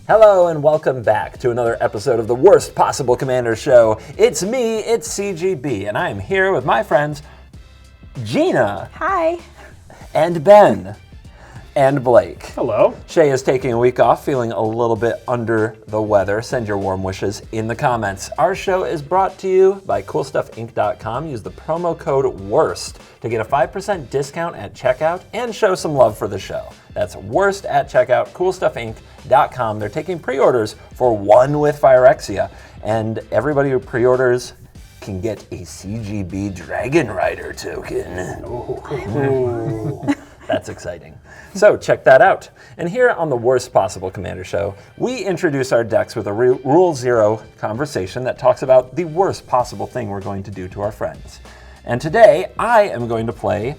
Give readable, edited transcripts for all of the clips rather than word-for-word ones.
Hello and welcome back to another episode of the Worst Possible Commander Show. It's me, it's CGB, and I am here with my friends Gina. Hi. And Ben. And Blake. Hello. Shea is taking a week off, feeling a little bit under the weather. Send your warm wishes in the comments. Our show is brought to you by CoolStuffInc.com. Use the promo code WORST to get a 5% discount at checkout and show some love for the show. That's WORST at checkout, CoolStuffInc.com. They're taking pre-orders for One with Phyrexia, and everybody who pre-orders can get a CGB Dragon Rider token. Ooh. That's exciting. So check that out. And here on the Worst Possible Commander Show, we introduce our decks with a Rule Zero conversation that talks about the worst possible thing we're going to do to our friends. And today, I am going to play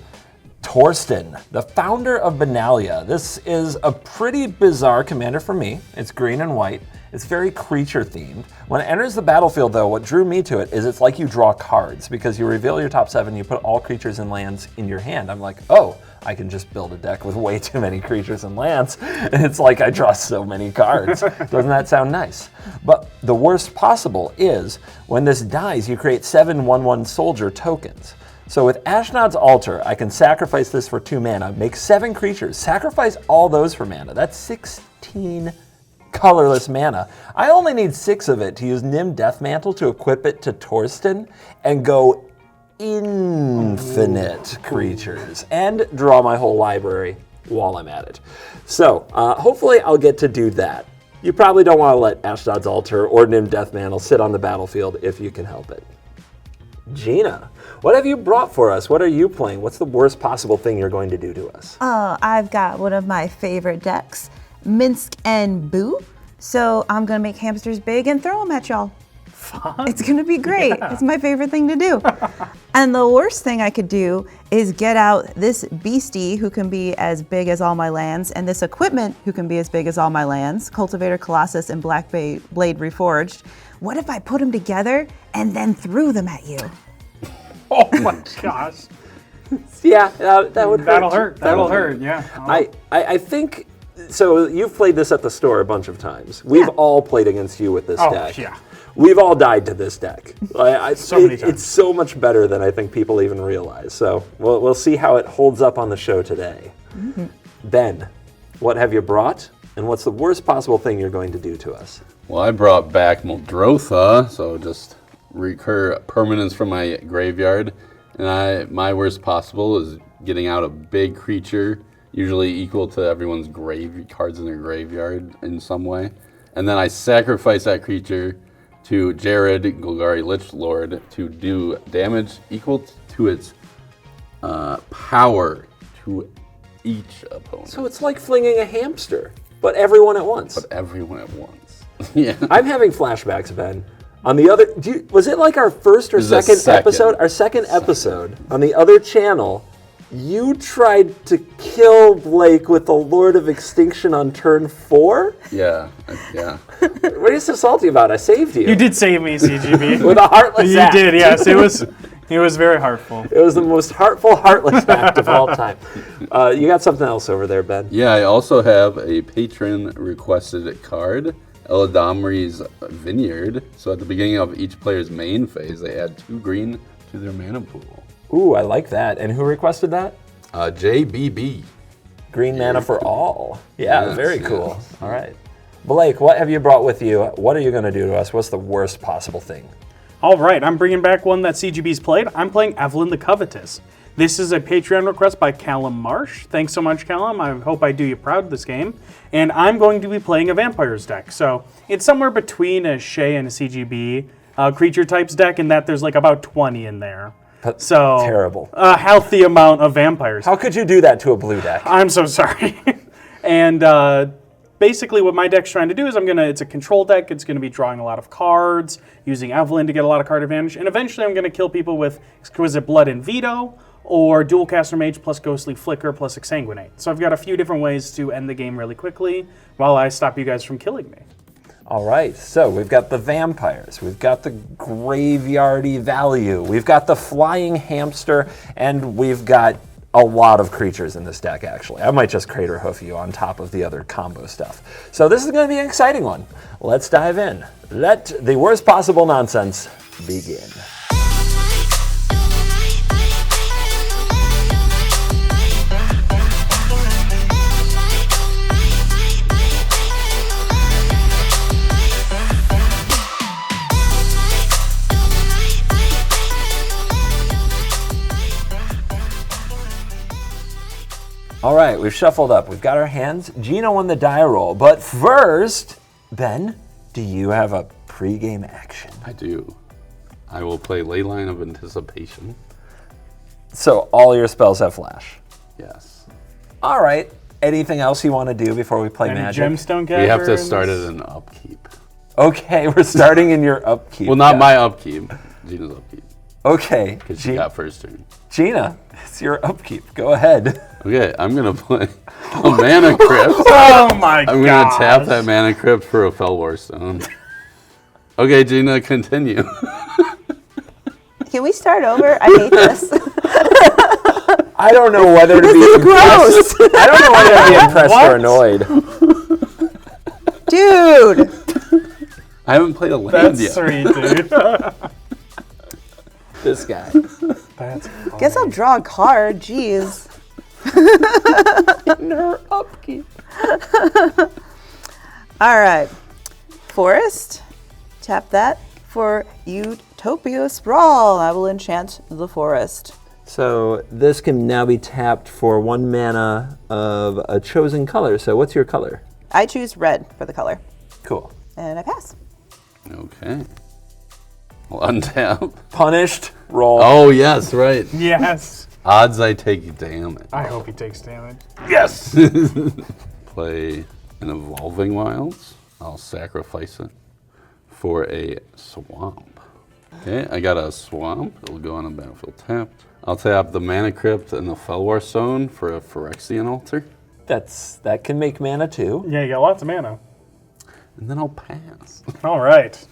Torsten, the founder of Benalia. This is a pretty bizarre commander for me. It's green and white. It's very creature themed. When it enters the battlefield though, what drew me to it is it's like you draw cards because you reveal your top 7, you put all creatures and lands in your hand. I'm like, oh, I can just build a deck with way too many creatures and lands. And it's like I draw so many cards. Doesn't that sound nice? But the worst possible is when this dies, you create 7 1/1 soldier tokens. So with Ashnod's Altar, I can sacrifice this for 2 mana, make 7 creatures, sacrifice all those for mana. That's 16 colorless mana. I only need 6 of it to use Nim Deathmantle to equip it to Torsten and go infinite creatures and draw my whole library while I'm at it. So hopefully I'll get to do that. You probably don't want to let Ashnod's Altar or Nim Deathmantle sit on the battlefield if you can help it. Gina, what have you brought for us? What are you playing? What's the worst possible thing you're going to do to us? I've got one of my favorite decks, Minsc and Boo. So I'm gonna make hamsters big and throw them at y'all. Fun. It's gonna be great. Yeah. It's my favorite thing to do. And the worst thing I could do is get out this beastie who can be as big as all my lands, and this equipment who can be as big as all my lands, Cultivator Colossus and Black Blade Reforged. What if I put them together and then threw them at you? Oh my gosh. Yeah, that would hurt. That'll hurt. That'll hurt. Yeah. I think, so you've played this at the store a bunch of times. We've all played against you with this deck. Yeah. We've all died to this deck. So many times. It's so much better than I think people even realize. So we'll see how it holds up on the show today. Mm-hmm. Ben, what have you brought? And what's the worst possible thing you're going to do to us? Well, I brought back Muldrotha, so just recur permanence from my graveyard. And my worst possible is getting out a big creature, usually equal to everyone's cards in their graveyard in some way. And then I sacrifice that creature to Jared, Golgari Lich Lord, to do damage equal to its power to each opponent. So it's like flinging a hamster, but everyone at once. But everyone at once. Yeah. I'm having flashbacks, Ben. On the other, was it like our first or second episode? Our second episode on the other channel, you tried to kill Blake with the Lord of Extinction on turn 4? Yeah. What are you so salty about? I saved you. You did save me, CGB. With a heartless act. You did, yes. It was very heartful. It was the most heartful, heartless act of all time. You got something else over there, Ben? Yeah, I also have a patron requested card, Eladamri's Vineyard. So at the beginning of each player's main phase, they add 2 green to their mana pool. Ooh, I like that. And who requested that? JBB. Green mana for all. Yeah, Yes, very yes. cool. All right. Blake, what have you brought with you? What are you going to do to us? What's the worst possible thing? All right, I'm bringing back one that CGB's played. I'm playing Evelyn the Covetous. This is a Patreon request by Callum Marsh. Thanks so much, Callum. I hope I do you proud this game. And I'm going to be playing a Vampires deck. So it's somewhere between a Shea and a CGB creature types deck in that there's like about 20 in there. That's So terrible. A healthy amount of vampires. How could you do that to a blue deck? I'm so sorry. And basically what my deck's trying to do is it's a control deck. It's going to be drawing a lot of cards, using Evelyn to get a lot of card advantage. And eventually I'm going to kill people with Exquisite Blood and Veto, or Dual Caster Mage plus Ghostly Flicker plus Exsanguinate. So I've got a few different ways to end the game really quickly while I stop you guys from killing me. All right, so we've got the vampires, we've got the graveyardy value, we've got the flying hamster, and we've got a lot of creatures in this deck, actually. I might just Crater Hoof you on top of the other combo stuff. So this is going to be an exciting one. Let's dive in. Let the worst possible nonsense begin. All right, we've shuffled up. We've got our hands. Gina won the die roll. But first, Ben, do you have a pregame action? I do. I will play Leyline of Anticipation. So all your spells have flash. Yes. All right. Anything else you want to do before we play Any Magic? gemstone We have to caverns? start it in upkeep. Okay, we're starting in your upkeep. Well, not my upkeep. Gina's upkeep. Okay, Because she got first turn. Gina, it's your upkeep. Go ahead. Okay, I'm going to play a Mana Crypt. Oh my god! I'm going to tap that Mana Crypt for a Fellwar Stone. Okay, Gina, continue. Can we start over? I hate this. I don't know whether to be Gross. I don't know whether to be impressed or annoyed. Dude. I haven't played a land That's yet. sweet, dude. This guy. That's funny. Guess I'll draw a card. Jeez. In her upkeep. All right. Forest. Tap that for Utopia Sprawl. I will enchant the forest. So this can now be tapped for 1 mana of a chosen color. So what's your color? I choose red for the color. Cool. And I pass. Okay. I'll untap. Punished. Roll. Oh, yes, right. Yes. Odds I take damage. I hope he takes damage. Yes. Play an Evolving Wilds. I'll sacrifice it for a swamp. Okay, I got a swamp. It'll go on a battlefield tapped. I'll tap the Mana Crypt and the Fellwar Stone for a Phyrexian Altar. That can make mana too. Yeah, you got lots of mana. And then I'll pass. All right.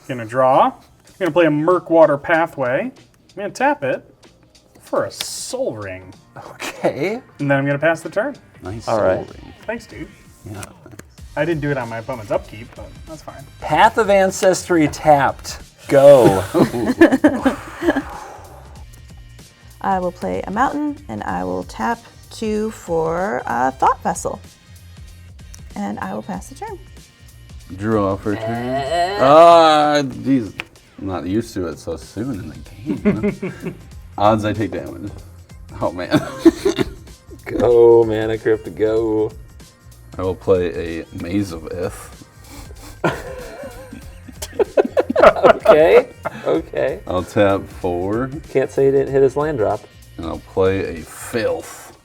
Gonna draw. Gonna play a Murkwater Pathway. I'm gonna tap it for a Soul Ring. Okay. And then I'm gonna pass the turn. Nice. All right. Soul Ring. Thanks, dude. Yeah, thanks. I didn't do it on my opponent's upkeep, but that's fine. Path of Ancestry tapped. Go. I will play a mountain, and I will tap 2 for a Thought Vessel. And I will pass the turn. Draw for turn. Ah, jeez. I'm not used to it so soon in the game. Odds I take damage. Oh, man. Go, Mana Crypt, go. I will play a Maze of Ith. Okay. Okay. I'll tap 4, Can't say he didn't hit his land drop. and I'll play a Filth.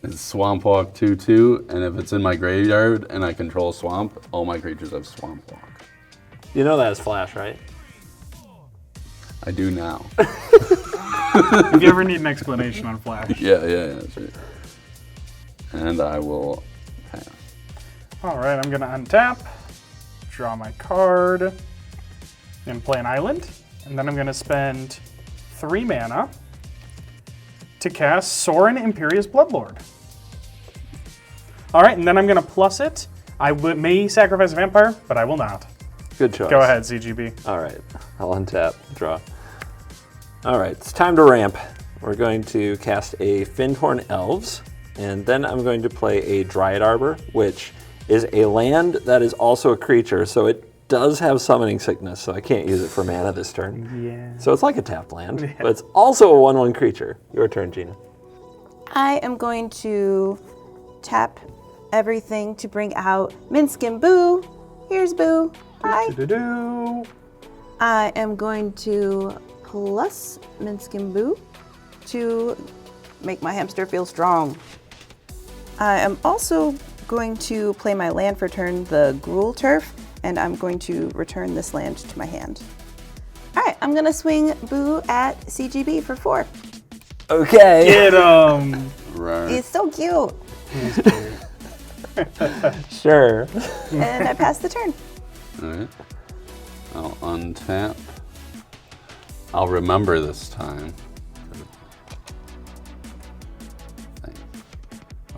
It's Swamp Walk 2/2, and if it's in my graveyard and I control Swamp, all my creatures have Swamp Walk. You know that is Flash, right? I do now. If you ever need an explanation on Flash. Yeah, that's right. And I will pass. All right, I'm gonna untap, draw my card, and play an island. And then I'm gonna spend 3 mana to cast Sorin Imperious Bloodlord. All right, and then I'm gonna plus it. I may sacrifice a vampire, but I will not. Good choice. Go ahead, CGB. All right. I'll untap, draw. All right, it's time to ramp. We're going to cast a Fyndhorn Elves, and then I'm going to play a Dryad Arbor, which is a land that is also a creature, so it does have Summoning Sickness, so I can't use it for mana this turn. Yeah. So it's like a tapped land, but it's also a 1/1 creature. Your turn, Gina. I am going to tap everything to bring out Minsc and Boo. Here's Boo. Hi. Do-do-do. I am going to plus Minsc and Boo to make my hamster feel strong. I am also going to play my land for turn, the Gruul Turf, and I'm going to return this land to my hand. All right, I'm gonna swing Boo at CGB for 4. Okay. Get him. Right. He's so cute. Sure. And I pass the turn. All right. I'll untap. I'll remember this time.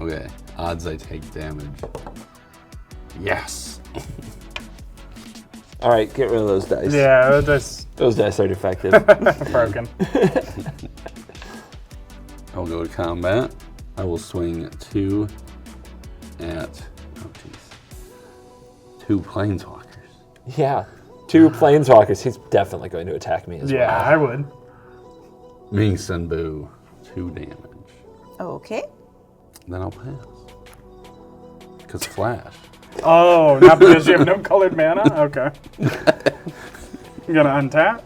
Okay, odds I take damage. Yes. All right, get rid of those dice. Yeah, that's Those dice are defective. broken. I'll go to combat. I will swing 2 at, 2 planeswalkers. Yeah. 2 planeswalkers. He's definitely going to attack me as Yeah, I well. would. Minsc and Boo, 2 damage. Okay. Then I'll pass. Because Flash. Oh, not because you have no colored mana? Okay. I'm going to untap.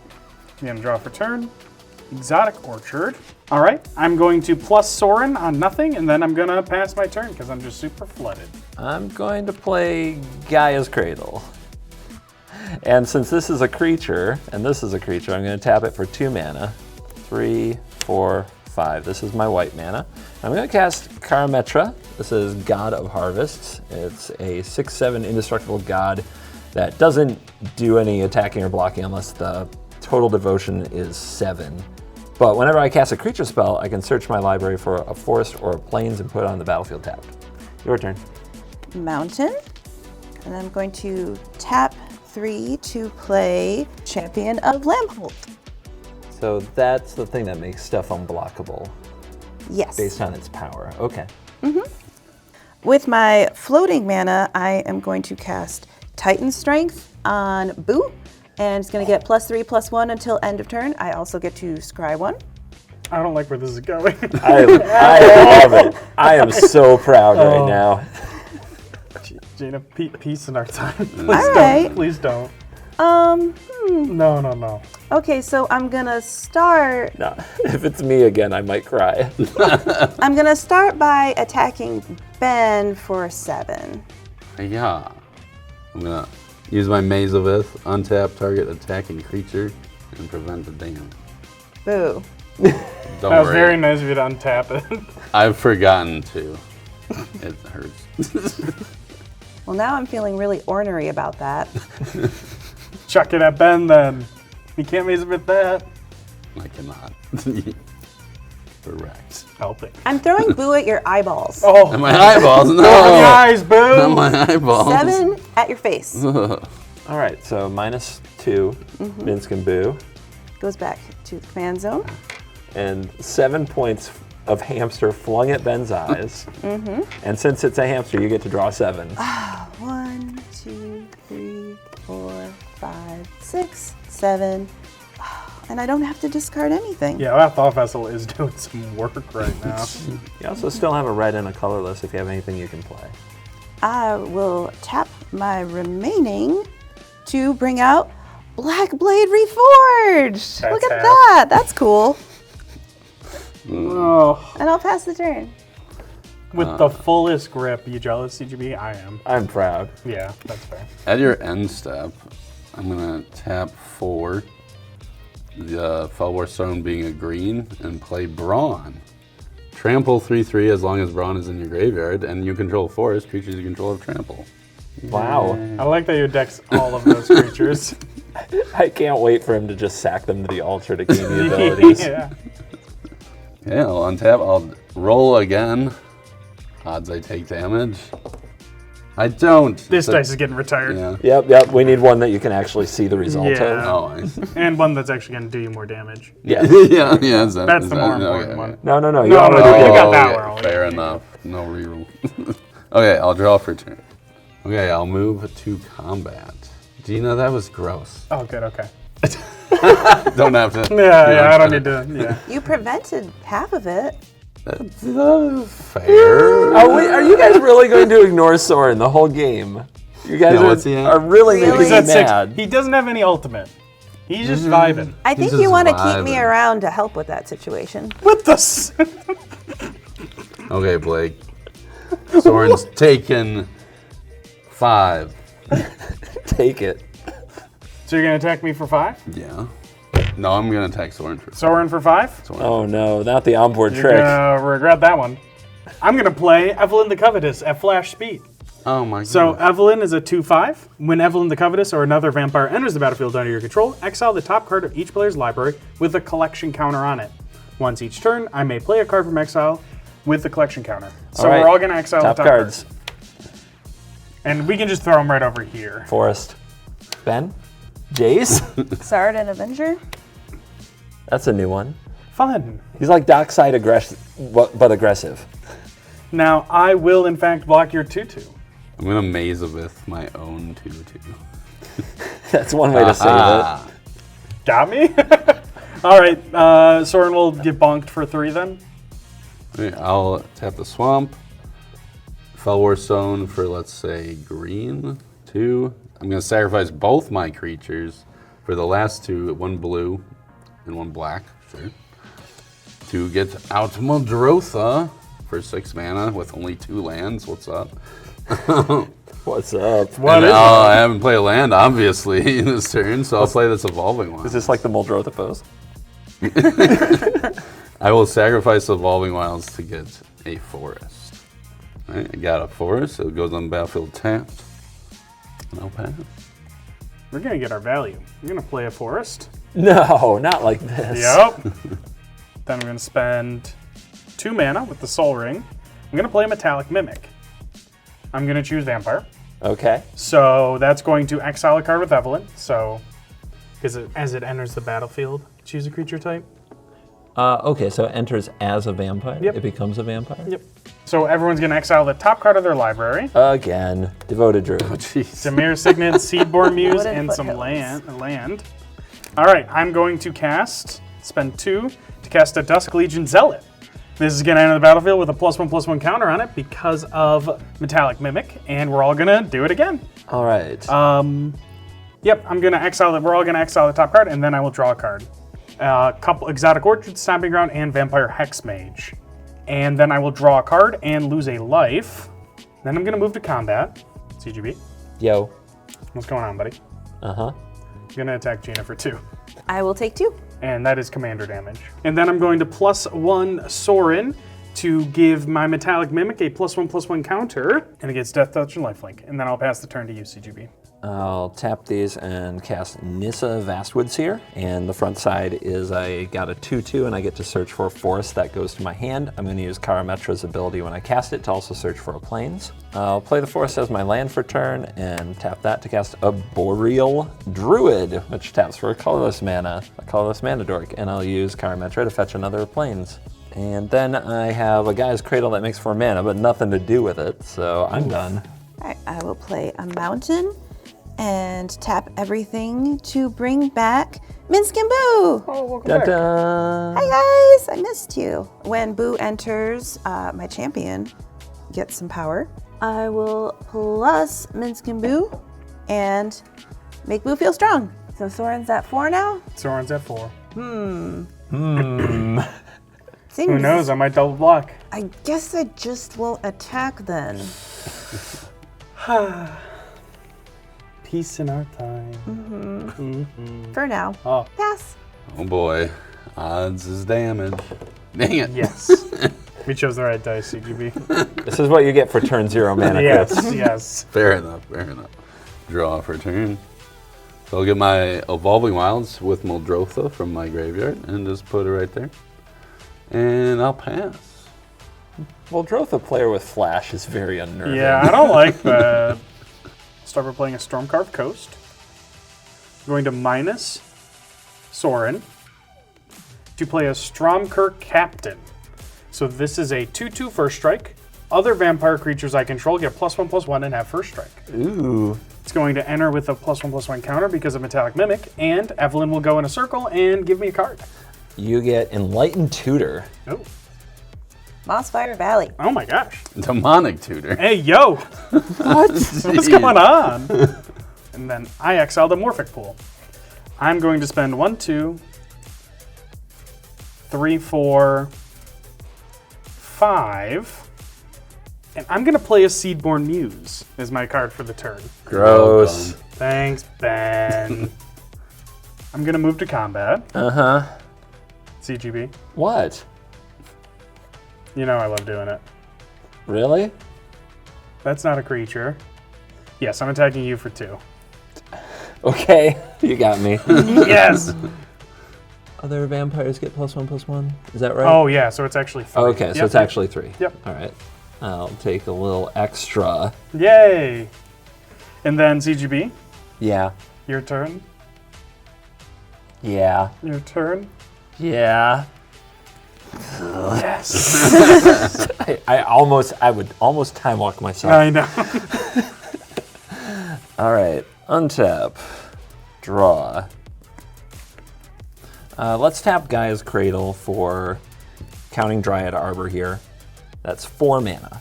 I'm going to draw for turn. Exotic Orchard. All right, I'm going to plus Sorin on nothing, and then I'm going to pass my turn because I'm just super flooded. I'm going to play Gaia's Cradle. And since this is a creature, and this is a creature, I'm going to tap it for 2 mana. 3, 4, 5. This is my white mana. I'm going to cast Karametra. This is God of Harvests. It's a 6/7 indestructible god that doesn't do any attacking or blocking unless the total devotion is 7. But whenever I cast a creature spell, I can search my library for a forest or a plains and put it on the battlefield tapped. Your turn. Mountain. And I'm going to tap 3 to play Champion of Lambholt. So that's the thing that makes stuff unblockable Yes. based on its power. Okay. With my floating mana, I am going to cast Titan Strength on Boo, and it's going to get +3/+1 until end of turn. I also get to scry 1. I don't like where this is going. I love it. I am so proud right now. Gina, peace in our time. Please All right. don't. Please don't. No. Okay, so I'm going to start. No, if it's me again, I might cry. I'm going to start by attacking Ben for 7. Yeah. I'm going to use my Maze of Ith, untap target attacking creature, and prevent the damage. Boo. Don't That was worry. very nice of you to untap it. I've forgotten to. It hurts. Well, now I'm feeling really ornery about that. Chuck it at Ben then. You can't maze with that. I cannot. Correct. Help it. I'm throwing Boo at your eyeballs. Oh, And my eyeballs, no! guys, Not boo! my eyeballs. 7 at your face. All right, so -2, Minsc and Boo, Goes back to the command zone. and 7 points of hamster flung at Ben's eyes. And since it's a hamster, you get to draw 7. 1, 2, 3, 4, 5, 6, 7. And I don't have to discard anything. Yeah, that Thought Vessel is doing some work right now. You also still have a red and a colorless if you have anything you can play. I will tap my remaining to bring out Black Blade Reforged. Look at half. that. That's cool. Oh, And I'll pass the turn. with the fullest grip. You jealous, CGB? I am. I'm proud. Yeah, that's fair. At your end step, I'm going to tap 4, the Fellwar Stone being a green, and play Brawn. Trample 3/3 as long as Brawn is in your graveyard, and you control forest, creatures you control have trample. Wow. I like that your deck's all of those creatures. I can't wait for him to just sack them to the altar to gain the abilities. Yeah. Okay, I'll untap, I'll roll again. Odds I take damage. I don't. This So- dice is getting retired. Yeah. Yep, we need one that you can actually see the result Yeah. of. Oh, I see. And one that's actually going to do you more damage. Yeah. yeah. Is that, That's is the that- more okay, important okay. one. No, you No, already no, did. you got that okay, one. Fair enough. No reroll. Okay, I'll draw for turn. Okay, I'll move to combat. Gina, that was gross. Oh, good, okay. Don't have to. Yeah, I don't need to, yeah. You prevented half of it. That's fair. Are you guys really going to ignore Soren the whole game? You guys Yeah, what's he at? are really Really? making He's me at 6. mad. He doesn't have any ultimate. He's just vibing. I think He's you just want to keep me vibing. around to help with that situation. What the? Okay, Blake. Soren's taken 5. Take it. So you're going to attack me for 5? Yeah. No, I'm gonna attack Soren for Soren for 5? Oh no, not the onboard You're trick. going to regret that one. I'm going to play Evelyn the Covetous at flash speed. Oh my god. So Evelyn is a 2/5. When Evelyn the Covetous or another vampire enters the battlefield under your control, exile the top card of each player's library with a collection counter on it. Once each turn, I may play a card from exile with the collection counter. So All right. we're all going to exile Top the top cards. And we can just throw them right over here. Forest. Ben? Jace? Xard and Avenger. That's a new one. Fun. He's like dockside aggressive, but aggressive. Now, I will, in fact, block your 2/2. I'm gonna maze it with my own 2/2. That's one way to save it. Got me? All right, Soren will get bonked for 3 then. Okay, I'll tap the swamp. Fellwar Stone for, let's say, green. 2. I'm gonna sacrifice both my creatures for the last 2, 1 blue and 1 black, sure. To get out Muldrotha for 6 mana with only 2 lands. What's up? What's up? What is it? I haven't played a land, obviously, this turn, so I'll play this Evolving Wilds. Is this like the Muldrotha pose? I will sacrifice Evolving Wilds to get a forest. All right, I got a forest. It goes on the battlefield tapped. And I'll pass. We're going to get our value. We're going to play a forest. No, not like this. Yep. Then we're going to spend 2 mana with the Soul Ring. I'm going to play a Metallic Mimic. I'm going to choose Vampire. Okay. So that's going to exile a card with Evelyn. So as it enters the battlefield, choose a creature type. Okay, so it enters as a vampire. Yep. It becomes a vampire. Yep. So everyone's going to exile the top card of their library. Again, devoted druid. Demir Signet, Seedborn Muse, Wooden and some foothills. land. All right, I'm going to spend 2 to cast a Dusk Legion Zealot. This is going to enter the battlefield with a +1/+1 counter on it because of Metallic Mimic, and we're all going to do it again. All right. Yep, I'm going to exile it. We're all going to exile the top card, and then I will draw a card. Couple Exotic Orchard, Stomping Ground, and Vampire Hexmage. And then I will draw a card and lose a life. Then I'm going to move to combat. CGB, Yo. what's going on, buddy? Uh-huh. I'm going to attack Gina for 2. I will take 2. And that is commander damage. And then I'm going to +1 Soren to give my Metallic Mimic a +1/+1 counter, and it gets Death Touch and Lifelink. And then I'll pass the turn to you, CGB. I'll tap these and cast Nissa Vastwoods here. And the front side is I got a 2/2 and I get to search for a forest that goes to my hand. I'm going to use Karametra's ability when I cast it to also search for a plains. I'll play the forest as my land for turn and tap that to cast a Boreal Druid, which taps for a colorless mana dork. And I'll use Karametra to fetch another plains. And then I have a Guy's Cradle that makes 4 mana, but nothing to do with it, so I'm done. All right, I will play a mountain and tap everything to bring back Minsc and Boo. Oh, welcome Dun back. dun. Hi guys, I missed you. When Boo enters, my champion gets some power. I will plus Minsc and Boo and make Boo feel strong. So Soren's at 4 now? Soren's at 4. Seems, Who knows? I might double block. I guess I just won't attack then. Peace in our time. For now. Oh, Pass. Oh boy. Odds is damage. Dang it. yes. We chose the right dice, CGB. This is what you get for turn 0 mana Yes, crits. yes. Fair enough. Draw for turn. So I'll get my Evolving Wilds with Muldrotha from my graveyard and just put it right there. And I'll pass. Muldrotha player with flash is very unnerving. Yeah, I don't like that. Start by playing a Stormcarved Coast. Going to minus Soren to play a Stromkirk Captain. So this is a 2/2 first strike. Other vampire creatures I control get +1/+1 and have first strike. Ooh. It's going to enter with a +1/+1 counter because of Metallic Mimic, and Evelyn will go in a circle and give me a card. You get Enlightened Tutor. Oh, Mossfire Valley. oh my gosh. Demonic Tutor. Hey, yo! What's going on? And then I exile the Morphic Pool. I'm going to spend 1, 2, 3, 4, 5. And I'm going to play a Seedborn Muse as my card for the turn. Gross. Thanks, Ben. I'm going to move to combat. Uh-huh. CGB. What? You know I love doing it. Really? That's not a creature. Yes, I'm attacking you for 2. Okay, you got me. Yes! other vampires get +1/+1? Is that right? Oh, yeah, so it's actually 3. Okay, so it's actually 3. Yep. All right. I'll take a little extra. Yay! And then CGB, Yeah. your turn. Yeah. Your turn. Yeah. Yes. I would almost time walk myself. I know. All right. Untap. Draw. Let's tap Gaia's Cradle for counting Dryad Arbor here. That's 4 mana.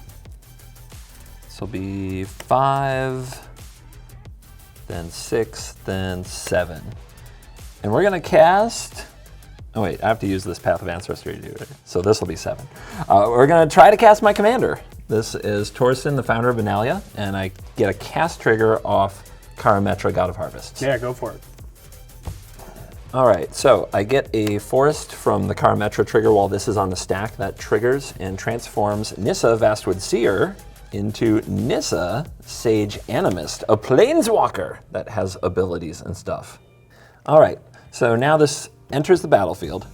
This will be 5, then 6, then 7. And we're going to cast... Oh wait, I have to use this Path of Ancestry to do it. So this will be 7. We're going to try to cast my commander. This is Torsten, the founder of Benalia, and I get a cast trigger off Karametra, God of Harvest. Yeah, go for it. All right, so I get a forest from the Karametra trigger while this is on the stack. That triggers and transforms Nissa, Vastwood Seer, into Nissa, Sage Animist, a planeswalker that has abilities and stuff. All right, so now this enters the battlefield,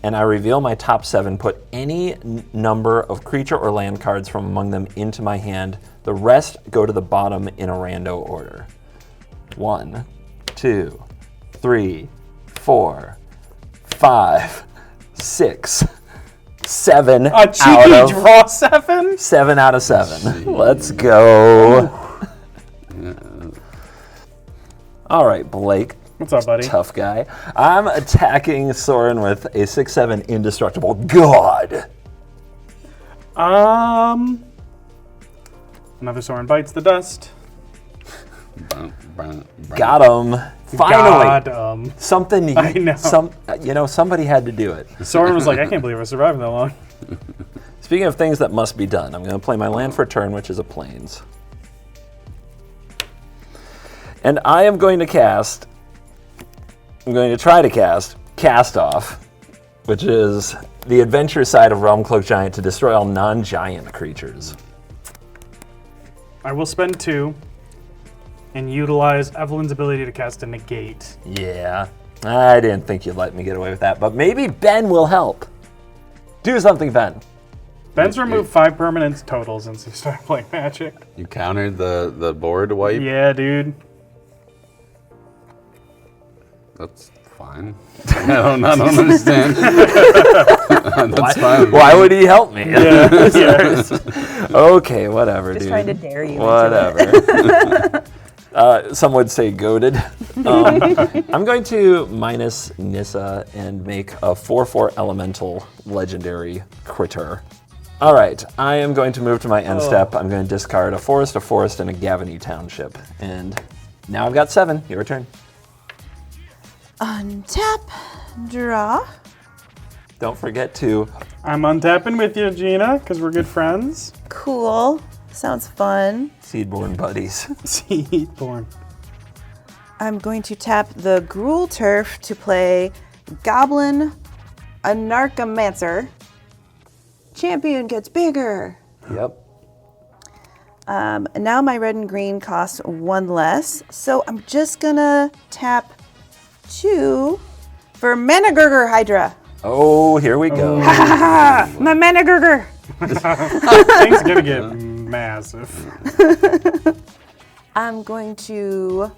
and I reveal my top 7, put any number of creature or land cards from among them into my hand. The rest go to the bottom in a rando order. 1, 2, 3, 4, 5, 6, 7 A out cheeky of draw 7? 7 out of 7. Let's go. All right, Blake. What's up, buddy? Tough guy. I'm attacking Soren with a 6/7 indestructible god. Another Soren bites the dust. Got him. Finally. God, Something. I know. Somebody had to do it. Soren was like, I can't believe I survived that long. Speaking of things that must be done, I'm going to play my land for turn, which is a plains. And I am going to cast. I'm going to try to Cast Off, which is the adventure side of Realm Cloak Giant to destroy all non-giant creatures. I will spend 2 and utilize Evelyn's ability to cast a negate. Yeah, I didn't think you'd let me get away with that, but maybe Ben will help. Do something, Ben. Ben's removed 5 permanents total since he started playing Magic. You countered the board wipe? Yeah, dude. That's fine. I don't understand. That's fine. Why would he help me? Yeah. Okay, whatever, Just dude. trying to dare you. Whatever. Some would say goaded. I'm going to minus Nissa and make a 4/4 elemental legendary critter. All right, I am going to move to my end step. I'm going to discard a forest, and a Gavany Township. And now I've got 7. Your turn. Untap, draw. Don't forget to... I'm untapping with you, Gina, because we're good friends. Cool. Sounds fun. Seedborn buddies. Seedborn. I'm going to tap the Gruul Turf to play Goblin Anarchomancer. Champion gets bigger. Yep. And now my red and green cost 1 less. So I'm just gonna tap 2 for Managurger Hydra. Oh, here we go. My Managurger. Things are gonna get massive. I'm going to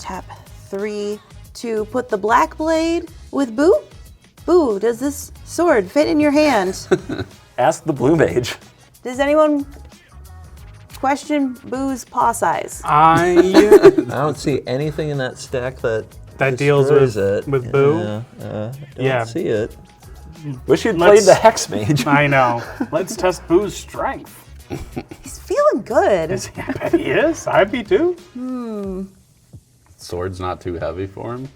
tap 3 to put the Black Blade with Boo. Boo, does this sword fit in your hand? Ask the Blue Mage. Does anyone question Boo's paw size? I don't see anything in that stack that deals with Boo. Don't see it. Wish you'd played the Hex Mage. I know. Let's test Boo's strength. He's feeling good. I bet he is. I'd be too. Sword's not too heavy for him?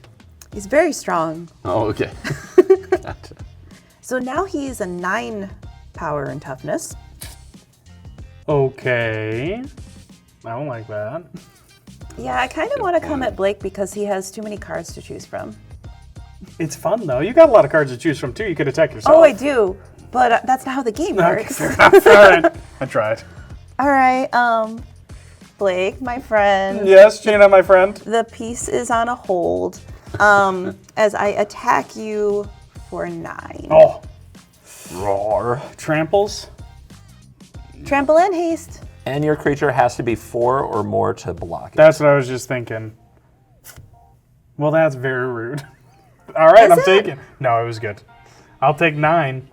He's very strong. Oh, okay. Gotcha. So now he's a 9 power and toughness. Okay. I don't like that. Yeah, I kind of want to come at Blake because he has too many cards to choose from. It's fun, though. You got a lot of cards to choose from, too. You could attack yourself. Oh, I do. But that's not how the game works. Fair enough. All right. I tried. All right, Blake, my friend. Yes, Gina, my friend. The piece is on a hold. as I attack you for 9. Oh, Roar. tramples. Trample and haste. And your creature has to be 4 or more to block it. That's what I was just thinking. Well, that's very rude. All right, Is I'm it? taking. No, it was good. I'll take 9.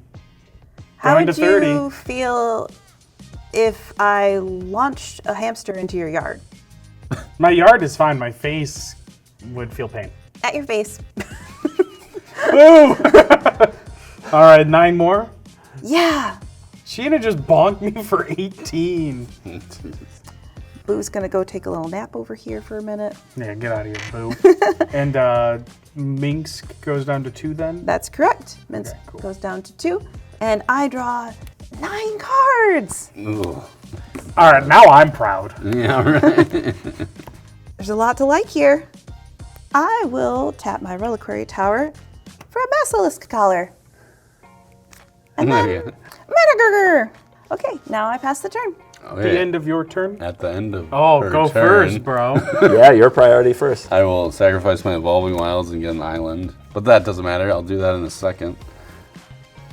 How Going would to 30. you feel if I launched a hamster into your yard? My yard is fine. My face would feel pain. At your face. Boo! All right, 9 more. Yeah. Gina just bonked me for 18. Boo's gonna go take a little nap over here for a minute. Yeah, get out of here, Boo. And Minsc goes down to 2 then? That's correct. Minsc Okay, cool. goes down to 2. And I draw 9 cards. Ooh. All right, now I'm proud. Yeah, right. There's a lot to like here. I will tap my Reliquary Tower for a Basilisk Collar. And then Managurger. Okay, now I pass the turn. The end of your turn? At the end of Oh, her go turn, first, bro. Yeah, your priority first. I will sacrifice my Evolving Wilds and get an island. But that doesn't matter. I'll do that in a second.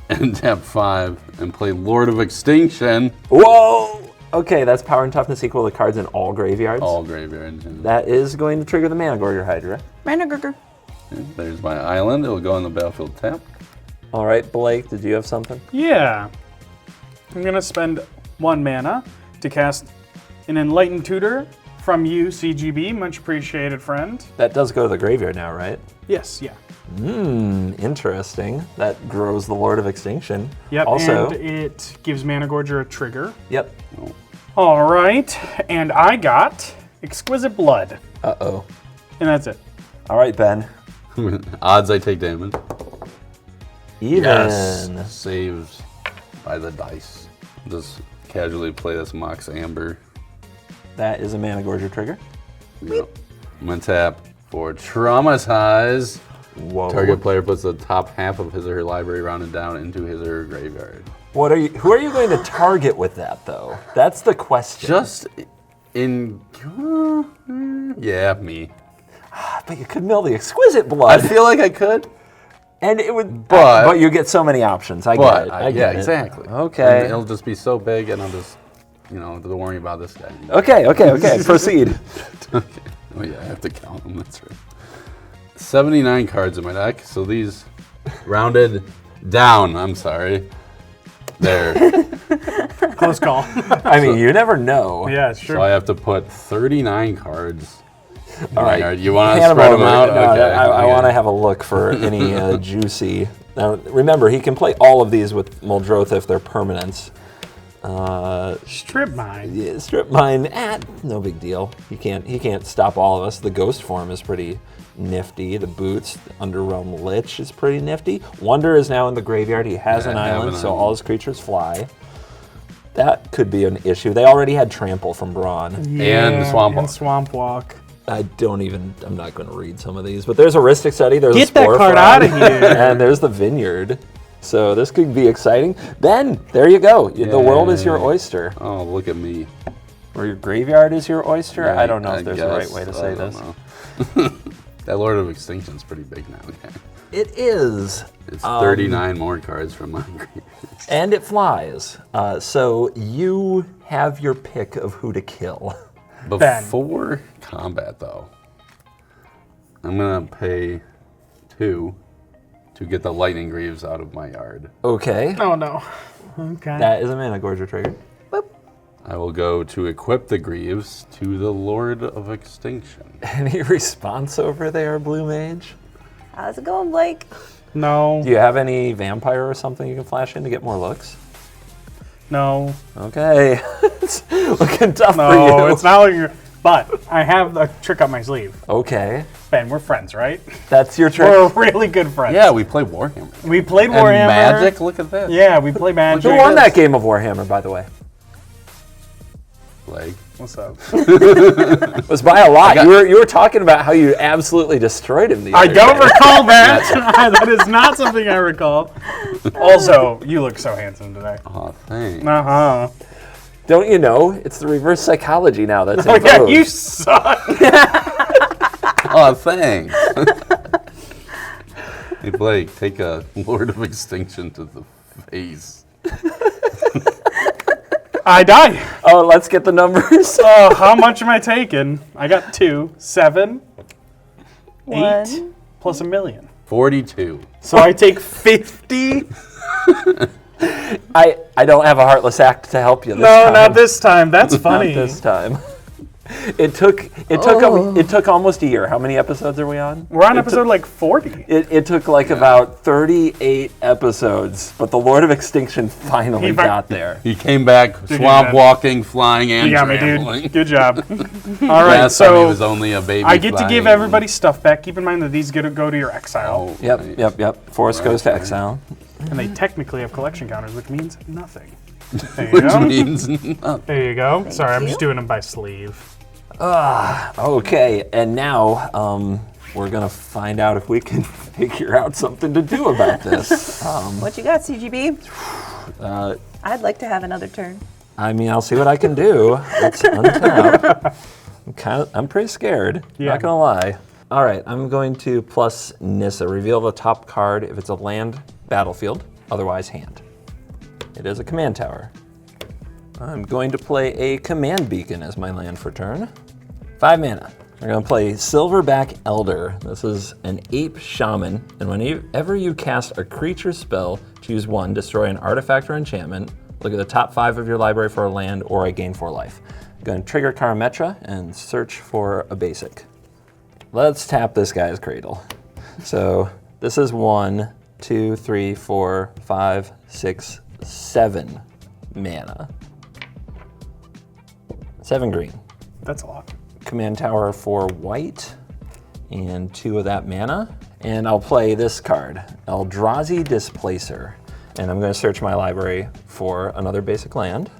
And tap 5 and play Lord of Extinction. Whoa! Okay, that's power and toughness equal to cards in all graveyards. All graveyards. That is going to trigger the Managorger Hydra. Managurger. There's my island. It will go on the battlefield tap. All right, Blake, did you have something? Yeah. I'm going to spend 1 mana to cast an Enlightened Tutor from you, CGB. Much appreciated, friend. That does go to the graveyard now, right? Yes, yeah. Interesting. That grows the Lord of Extinction. Yep, Also, and it gives Managorger a trigger. yep. All right, and I got Exquisite Blood, Uh-oh. and that's it. All right, Ben. Odds I take damage. Even. Yes. Saves by the dice. Just casually play this Mox Amber. That is a Managorger trigger. Yep. I'm going to tap for Traumatize. Whoa. Target player puts the top half of his or her library rounded down into his or her graveyard. What are you? Who are you going to target with that, though? That's the question. Just in... yeah, me. But you could mill the Exquisite Blood. I feel like I could. And it would, But you get so many options. I get it. I get yeah, it. exactly. Okay. And it'll just be so big, and I'll just, don't worry about this guy. Okay. Proceed. Okay. Oh yeah, I have to count them. That's right. 79 cards in my deck. So these rounded down. I'm sorry. There. Close call. I mean, you never know. Yeah, sure. So I have to put 39 cards. All right. Yard. You want to Hand 'em spread them over. out? No, Okay. I want to have a look for any juicy. Now, remember, he can play all of these with Muldrotha if they're permanents. Strip mine. Yeah, strip mine, no big deal. He can't stop all of us. The ghost form is pretty nifty. The boots, the Underrealm Lich is pretty nifty. Wonder is now in the graveyard. He has an island, so all his creatures fly. That could be an issue. They already had Trample from Braun. And Swamp Walk. And Swamp Walk. I'm not going to read some of these, but there's a Ristic Study, there's Get a that Spore card Frog, out of here. and there's the Vineyard. So this could be exciting. Ben, there you go. The world is your oyster. Oh, look at me. Or your graveyard is your oyster? Yeah, I don't know if there's a right guess. way to I say don't this. know. That Lord of Extinction is pretty big now. Okay. It is. It's 39 more cards from my graveyard. And it flies. So you have your pick of who to kill. Before combat, though, I'm going to pay 2 to get the Lightning Greaves out of my yard. Okay. Oh, no. Okay. That is a Managorger trigger. Boop. I will go to equip the Greaves to the Lord of Extinction. Any response over there, Blue Mage? How's it going, Blake? No. Do you have any vampire or something you can flash in to get more looks? No. Okay. It's looking tough for No, you. it's not like you're... But I have a trick up my sleeve. Okay. Ben, we're friends, right? That's your trick. We're really good friends. Yeah, we play Warhammer. We played And Warhammer. Magic, look at this. Yeah, we play Magic. Who won that game of Warhammer, by the way? Leg. What's up? It was by a lot. You were talking about how you absolutely destroyed him the I other don't day. recall that. That is not something I recall. Also, you look so handsome today. Oh, thanks. Uh-huh. Don't you know? It's the reverse psychology now that's Oh, in yeah, vogue. you suck. Oh, thanks. Hey, Blake, take a Lord of Extinction to the face. I die. Oh, let's get the numbers. Oh, how much am I taking? I got 2, 7, 8, 1. plus $1 million. 42. So I take 50. I don't have a heartless act to help you this No, time. not this time. That's funny. Not this time. It took almost a year. How many episodes are we on? We're on episode like 40. It took like about 38 episodes, but the Lord of Extinction finally got there. He came back swamp walking, flying, and You got me, traveling. dude. Good job. All right, Last time he so was only a baby I get to give flying. everybody stuff back. Keep in mind that these get to go to your exile. Oh, Yep, right. yep. Forest goes to exile. And they technically have collection counters, which means nothing. There you Which go. means nothing. There you go. Sorry, I'm you. just doing them by sleeve. Okay, and now we're gonna find out if we can figure out something to do about this. What you got, CGB? I'd like to have another turn. I mean, I'll see what I can do. Let's untap. I'm pretty scared. Yeah. Not gonna lie. All right, I'm going to plus Nissa. Reveal the top card if it's a land battlefield, otherwise hand. It is a command tower. I'm going to play a command beacon as my land for turn. 5 mana. We're going to play Silverback Elder. This is an ape shaman, and whenever you cast a creature spell, choose 1, destroy an artifact or enchantment, look at the top 5 of your library for a land, or I gain 4 life. I'm going to trigger Karametra and search for a basic. Let's tap this guy's cradle. So this is 1, 2, 3, 4, 5, 6, 7 mana. 7 green. That's a lot. Command tower for white and 2 of that mana. And I'll play this card, Eldrazi Displacer. And I'm going to search my library for another basic land.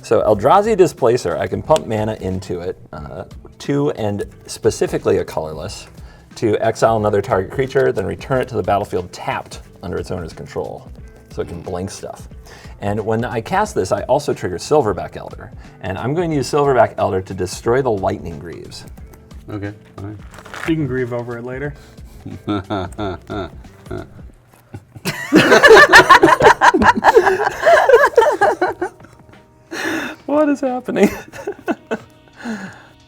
So Eldrazi Displacer, I can pump mana into it, 2 and specifically a colorless, to exile another target creature, then return it to the battlefield tapped under its owner's control. So it can blink stuff. And when I cast this, I also trigger Silverback Elder. And I'm going to use Silverback Elder to destroy the Lightning Greaves. Okay, fine. You can grieve over it later. What is happening?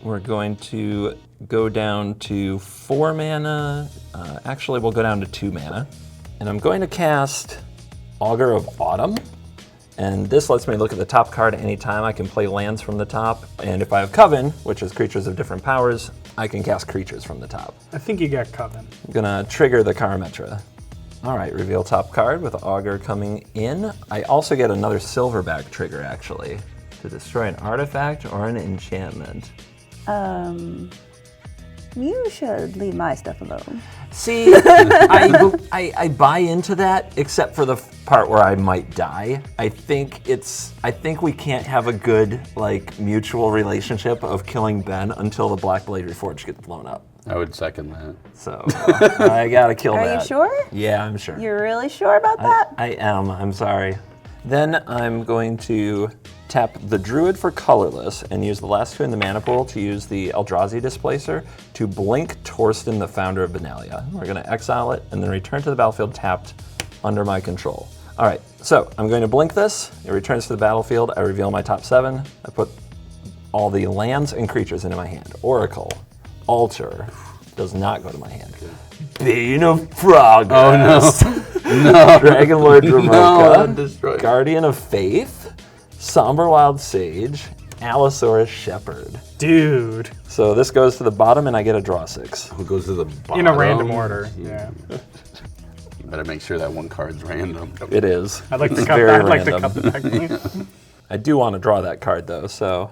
We're going to go down to 4 mana. Actually, we'll go down to 2 mana. And I'm going to cast Augur of Autumn. And this lets me look at the top card anytime. I can play lands from the top. And if I have Coven, which is creatures of different powers, I can cast creatures from the top. I think you got Coven. I'm gonna trigger the Karametra. All right, reveal top card with Augur coming in. I also get another Silverback trigger, actually, to destroy an artifact or an enchantment. You should leave my stuff alone. See, I buy into that, except for the part where I might die. I think we can't have a good mutual relationship of killing Ben until the Black Blade Reforged gets blown up. I would second that. So I gotta kill that. Are you sure? Yeah, I'm sure. You're really sure about that? I am. I'm sorry. Then I'm going to tap the Druid for colorless and use the last 2 in the mana pool to use the Eldrazi Displacer to blink Torsten, the founder of Benalia. We're going to exile it and then return to the battlefield tapped under my control. All right, so I'm going to blink this. It returns to the battlefield. I reveal my top 7. I put all the lands and creatures into my hand. Oracle, Altar, does not go to my hand. Bane of Progress. Oh, no. Dragon Lord Dramoka, destroy it. Guardian of Faith, Somber Wild Sage, Allosaurus Shepherd. Dude. So this goes to the bottom and I get a draw 6. Who goes to the bottom? In a random order. Yeah. You better make sure that one card's random. It is. I'd like to It's cut very that. I'd like to random. cut the deck. I do want to draw that card though, so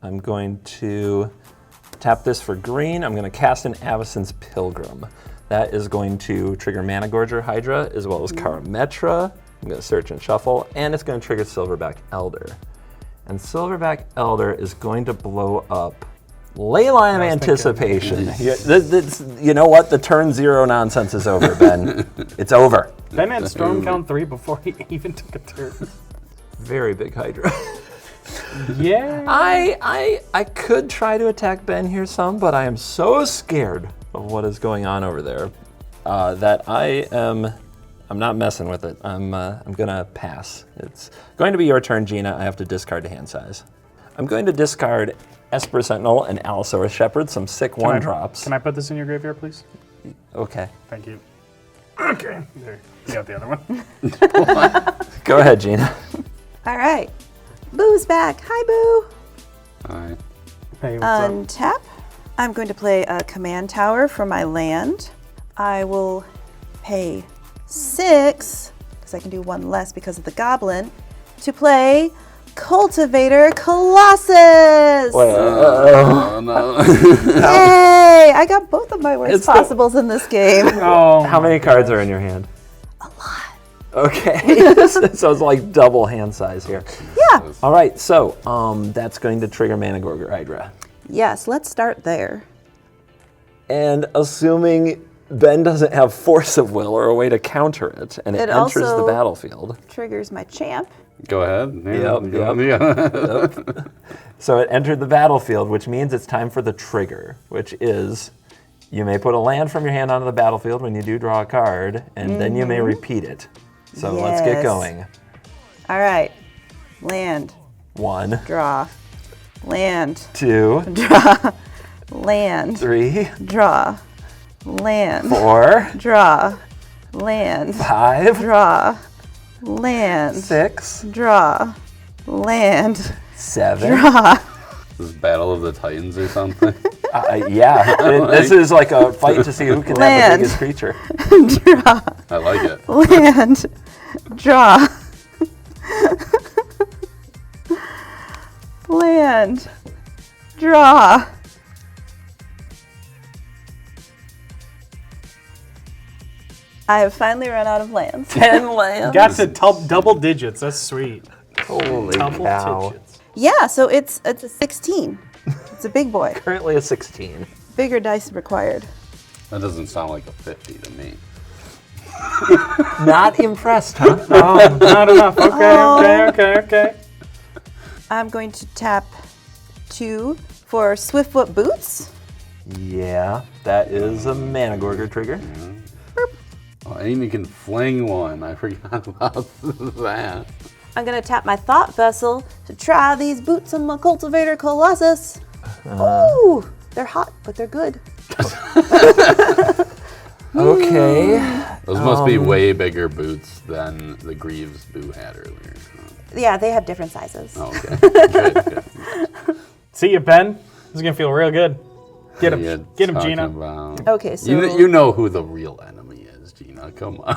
I'm going to tap this for green. I'm going to cast an Avacyn's Pilgrim. That is going to trigger Mana Gorger Hydra as well as Karametra. I'm going to search and shuffle, and it's going to trigger Silverback Elder. And Silverback Elder is going to blow up Leyline of Anticipation. You know what? The turn 0 nonsense is over, Ben. It's over. Ben had Storm Count 3 before he even took a turn. Very big Hydra. Yeah. I could try to attack Ben here some, but I am so scared of what is going on over there. that I'm not messing with it. I'm gonna pass. It's going to be your turn, Gina. I have to discard a hand size. I'm going to discard Esper Sentinel and Allosaurus Shepherd, some sick 1-drops. Can I put this in your graveyard, please? Okay. Thank you. Okay, there. You got the other one. Go ahead, Gina. All right. Boo's back. Hi, Boo. Alright. Hey, what's up? Untap. I'm going to play a command tower for my land. I will pay 6, because I can do 1 less because of the goblin, to play Cultivator Colossus. Oh, no. Hey, I got both of my worst It's the- possibles in this game. Oh, How many cards are in your hand? A lot. Okay. So it's like double hand size here. Yeah. All right, so that's going to trigger Managorger Hydra. Yes, let's start there. And assuming Ben doesn't have Force of Will or a way to counter it, and it enters the also- battlefield. Triggers my champ. Go ahead. Yep. So it entered the battlefield, which means it's time for the trigger, which is you may put a land from your hand onto the battlefield when you do draw a card, and then you may repeat it. So let's get Yes. going. All right. Land. 1, Draw. Land. 2, Draw. Land. 3, Draw. Land. 4, Draw. Land. 5, Draw. Land. 6, Draw. Land. 7. Draw. This is Battle of the Titans or something. This is like a fight to see who can have Land. the biggest creature. Draw. I like it. Land. Draw. Land. Draw. I have finally run out of lands. 10 lands. got to double digits. That's sweet. Holy Double cow. digits. Yeah, so it's a 16. It's a big boy. Currently a 16. Bigger dice required. That doesn't sound like a 50 to me. Not impressed, huh? Oh, not enough. Okay. I'm going to tap 2 for Swiftfoot Boots. Yeah, that is a Managorger trigger. Oh, and you can fling one. I forgot about that. I'm going to tap my Thought Vessel to try these boots on my Cultivator Colossus. Ooh, they're hot, but they're good. Okay. Those must be way bigger boots than the Greaves Boo had earlier. Yeah, they have different sizes. Oh, okay. Good. See you, Ben. This is gonna feel real good. Get him, Yeah, get him, talking Gina. about- Okay, so You know who the real enemy is, Gina. Come on.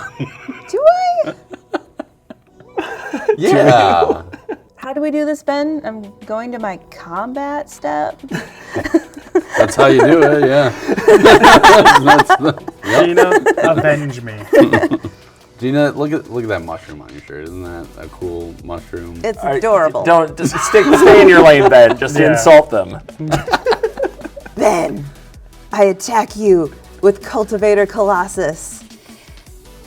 do I? Yeah. How do we do this, Ben? I'm going to my combat step. That's how you do it, yeah. Gina, avenge me. Gina, look at that mushroom on your shirt. Isn't that a cool mushroom? It's adorable. Don't just stay in your lane, Ben. Just Yeah. insult them. Then I attack you with Cultivator Colossus.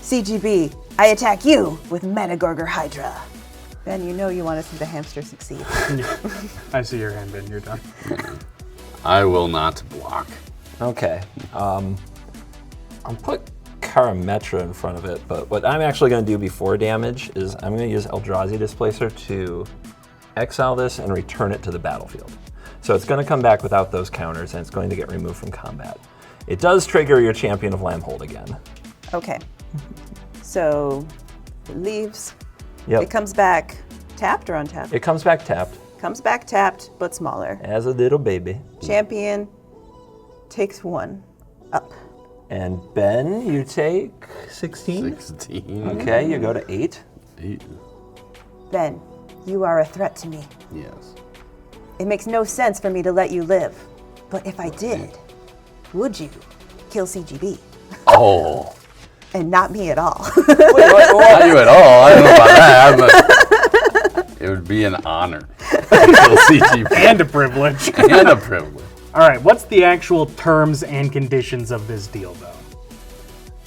CGB, I attack you with Managorger Hydra. Ben, you know you want to see the hamster succeed. I see your hand, Ben. You're done. I will not block. Okay. I'll put Karametra in front of it, but what I'm actually going to do before damage is I'm going to use Eldrazi Displacer to exile this and return it to the battlefield. So it's going to come back without those counters, and it's going to get removed from combat. It does trigger your Champion of Lambhold again. Okay. So it leaves. Yep. It comes back tapped or untapped? It comes back tapped Comes back tapped, but smaller. as a little baby. Champion takes 1 up. And Ben, you take 16? 16. Okay, you go to 8. 8. Ben, you are a threat to me. Yes. It makes no sense for me to let you live. But if I did, would you kill CGB? Oh. And not me at all. Not you at all. I don't know about that, but it would be an honor to kill CGP. And a privilege. And a privilege. All right, what's the actual terms and conditions of this deal, though?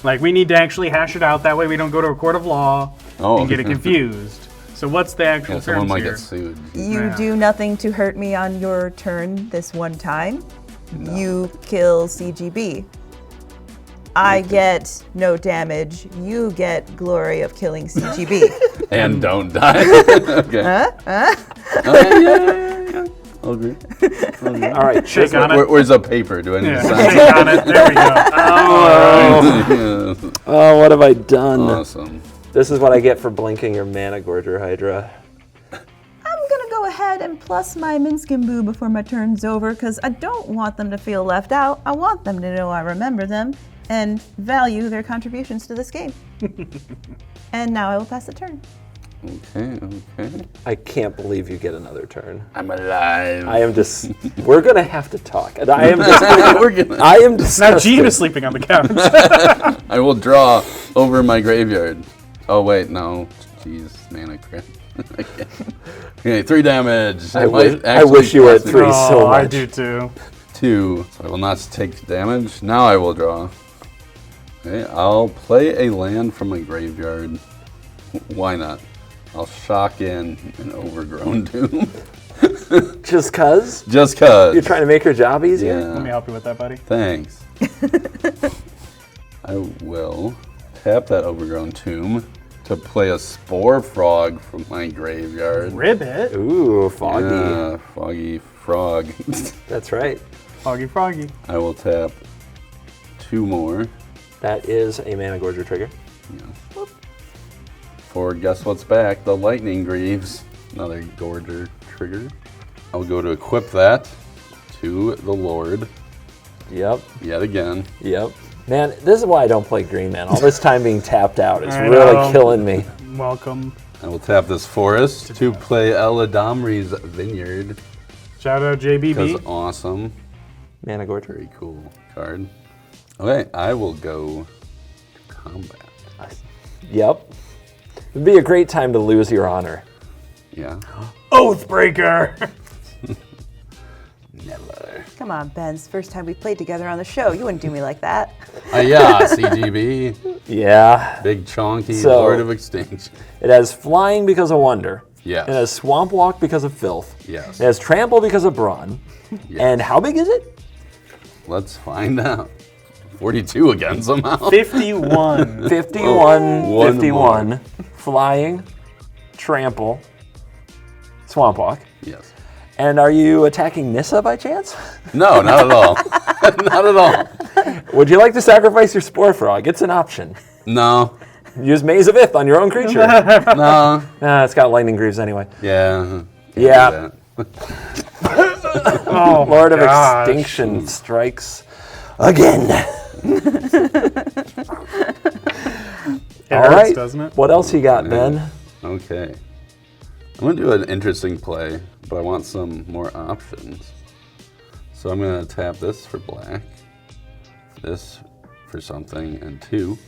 Like, we need to actually hash it out. That way we don't go to a court of law and get it confused. So what's the actual Yeah, someone terms might here? get sued. You do nothing to hurt me on your turn this one time. You kill CGB. I get no damage. You get glory of killing CGB. And don't die. Okay. Yeah. I'll agree. All right, Shake on it. Where's a paper? Do I need to sign it? Shake on it. There we go. Oh. Oh, what have I done? Awesome. This is what I get for blinking your Mana Gorger Hydra. I'm gonna go ahead and plus my Minsc and Boo before my turn's over because I don't want them to feel left out. I want them to know I remember them and value their contributions to this game. And now I will pass the turn. Okay. I can't believe you get another turn. I'm alive. I am just. We're gonna have to talk. And I am. I am disgusted. Now Gina's sleeping on the couch. I will draw over my graveyard. Oh wait, no. Jeez, mana crap. Okay, 3 damage. I wish you were at 3 so much. I do too. 2. So I will not take damage. Now I will draw. Okay, I'll play a land from my graveyard. Why not? I'll shock in an Overgrown Tomb. Just cuz? Just cuz. You're trying to make your job easier? Let me Yeah. help you with that, buddy. Thanks. I will tap that Overgrown Tomb to play a Spore Frog from my graveyard. Ribbit. Ooh, foggy. Yeah, foggy frog. That's right. Foggy Froggy. I will tap 2 more. That is a Mana Gorger trigger. For guess what's back? The Lightning Greaves. Another Gorger trigger. I'll go to equip that to the Lord Yep. yet again. Yep. Man, this is why I don't play green, man. All this time being tapped out is I really know. killing me. Welcome. I will tap this forest to play Eladamri's Vineyard. Shout out Because JBB. awesome. Mana Gorger. Very cool card. Okay, I will go to combat. Yep. It'd be a great time to lose your honor. Yeah. Oathbreaker. Never. Come on, Ben. It's the first time we played together on the show. You wouldn't do me like that. Yeah, CGB. Yeah. Big chonky So- Lord of Extinction. It has flying because of wonder. Yes. It has swamp walk because of filth. Yes. It has trample because of brawn. Yes. And how big is it? Let's find out. 42 again somehow. 51. 51, one 51. Flying, trample, swamp walk. Yes. And are you attacking Nissa by chance? No, not at all. Not at all. Would you like to sacrifice your Spore Frog? It's an option. No. Use Maze of Ith on your own creature. No. It's got Lightning Greaves anyway. Yeah. Yeah. Oh, Lord of gosh. Extinction strikes again. It All hurts, right. doesn't it? What else you got, Ben? Okay. I'm going to do an interesting play, but I want some more options. So I'm going to tap this for black, this for something, and 2.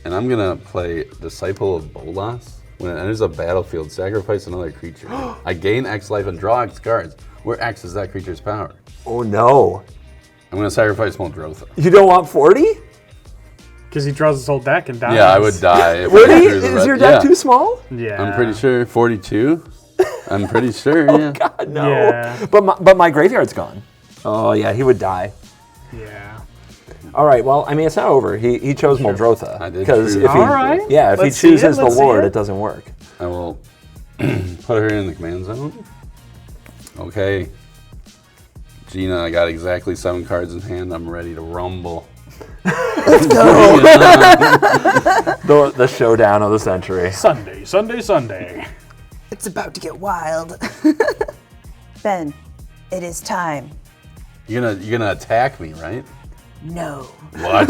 And I'm going to play Disciple of Bolas. When it enters a battlefield, sacrifice another creature. I gain X life and draw X cards, where X is that creature's power. Oh no. I'm going to sacrifice Muldrotha. You don't want 40? Because he draws his whole deck and dies. Yeah, I would die. if I Really? drew the Is red- your deck yeah. too small? Yeah. I'm pretty sure 42. I'm pretty sure, yeah. God, no. Yeah. But my graveyard's gone. Oh yeah, he would die. Yeah. All right. Well, I mean, it's not over. He chose Muldrotha. I did Because choose if he, All right. yeah, if Let's he see chooses it, the let's see Lord, it. it doesn't work. I will put her in the command zone. Okay. Gina, I got exactly 7 cards in hand. I'm ready to rumble. The showdown of the century. Sunday, Sunday, Sunday. It's about to get wild. Ben, it is time. You're gonna attack me, right? No. What?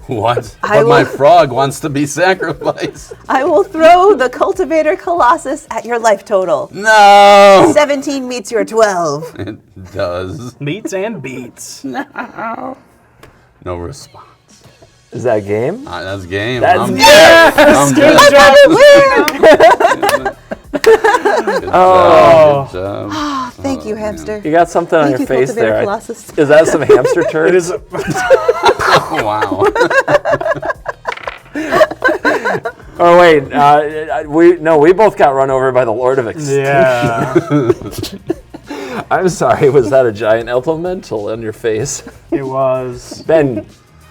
What? I But my will- frog wants to be sacrificed. I will throw the Cultivator Colossus at your life total. No! 17 meets your 12. It does. Meets and beats. No response. Is that game? That's game. That's I'm yes! I'm Good dead. job. Good job. Good job. Thank you, hamster. You got something on Thank your you, face Cultivator there. Colossus. Is that some hamster turd? It is. Wow. Oh wait, we both got run over by the Lord of Extinction. Yeah. I'm sorry. Was that a giant elemental on your face? It was. Ben,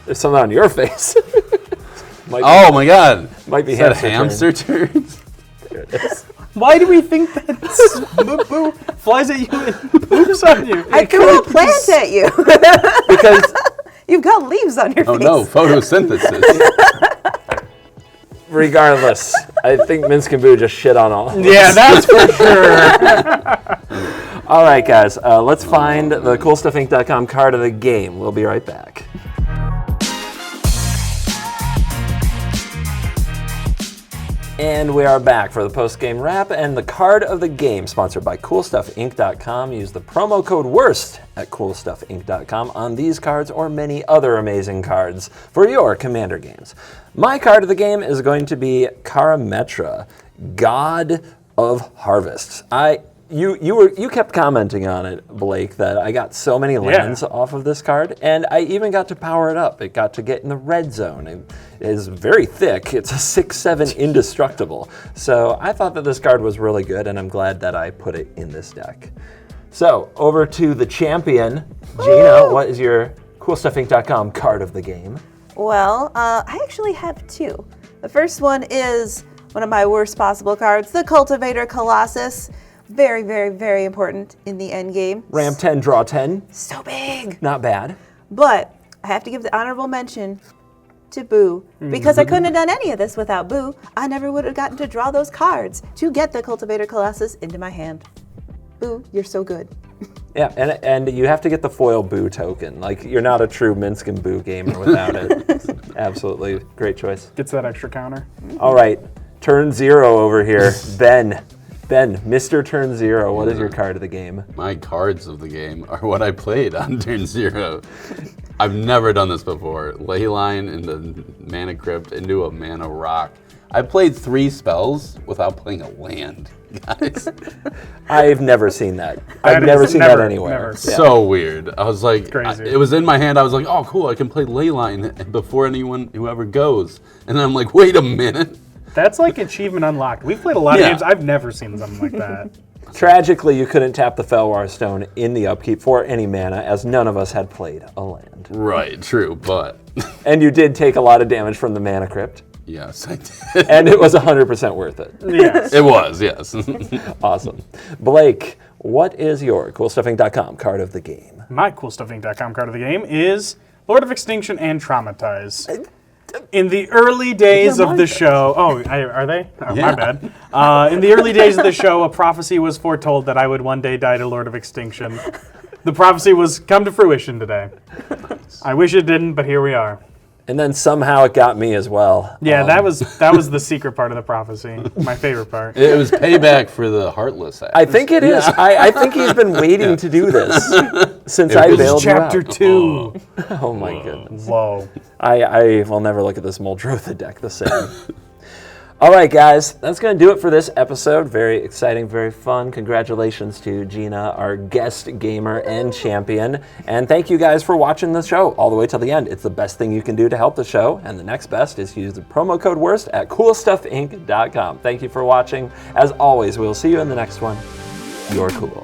There's something on your face. Oh my God! Might be Is that hamster hamster turds? There it is. Why do we think that boo flies at you and poops on you? I threw a plant at you. Because You've got leaves on your Oh face. no, photosynthesis. regardless, I think Minsc and Boo just shit on all of us. Yeah, that's for sure. All right, guys, let's find the CoolStuffInc.com card of the game. We'll be right back. And we are back for the post-game wrap and the card of the game, sponsored by CoolStuffInc.com. Use the promo code WORST at CoolStuffInc.com on these cards or many other amazing cards for your Commander games. My card of the game is going to be Karametra, God of Harvests. You kept commenting on it, Blake, that I got so many lands off of this card, and I even got to power it up. It got to get in the red zone. It is very thick. It's a 6/7 indestructible. So I thought that this card was really good, and I'm glad that I put it in this deck. So over to the champion, Gina. What is your CoolStuffInc.com card of the game? Well, I actually have two. The first one is one of my worst possible cards, the Cultivator Colossus. Very, very, very important in the end game. Ramp 10, draw 10. So big. Not bad. But I have to give the honorable mention to Boo, because I couldn't have done any of this without Boo. I never would have gotten to draw those cards to get the Cultivator Colossus into my hand. Boo, you're so good. Yeah, and you have to get the foil Boo token. Like, you're not a true Minsc and Boo gamer without it. Absolutely, great choice. Gets that extra counter. All right, turn 0 over here. Ben, Mr. Turn 0, what is your card of the game? My cards of the game are what I played on turn 0. I've never done this before. Leyline into Mana Crypt into a Mana Rock. I played 3 spells without playing a land, guys. I've never seen that. That I've never is seen never- that anywhere. never. Yeah. So weird. I was like, Crazy. it was in my hand. I was like, oh, cool. I can play Leyline before whoever goes. And then I'm like, wait a minute. That's like achievement unlocked. We've played a lot of Yeah. games. I've never seen something like that. Tragically, you couldn't tap the Felwar Stone in the upkeep for any mana, as none of us had played a land. Right, true, but And you did take a lot of damage from the Mana Crypt, yes, I did. and it was 100% worth it. Yes. It was, yes. Awesome. Blake, what is your CoolStuffInc.com card of the game? My CoolStuffInc.com card of the game is Lord of Extinction and Traumatize. In the early days of the show, are they? Oh, Yeah. my bad. In the early days of the show, a prophecy was foretold that I would one day die to Lord of Extinction. The prophecy was come to fruition today. I wish it didn't, but here we are. And then somehow it got me as well. Yeah, that was the secret part of the prophecy. My favorite part. It was payback for the Heartless act. I think it is. I think he's been waiting to do this since I was bailed you out. Chapter 2. Oh my goodness. Whoa. I will never look at this Muldrotha deck the same. All right, guys, that's going to do it for this episode. Very exciting, very fun. Congratulations to Gina, our guest gamer and champion. And thank you guys for watching the show all the way till the end. It's the best thing you can do to help the show. And the next best is to use the promo code WORST at CoolStuffInc.com. Thank you for watching. As always, we'll see you in the next one. You're cool.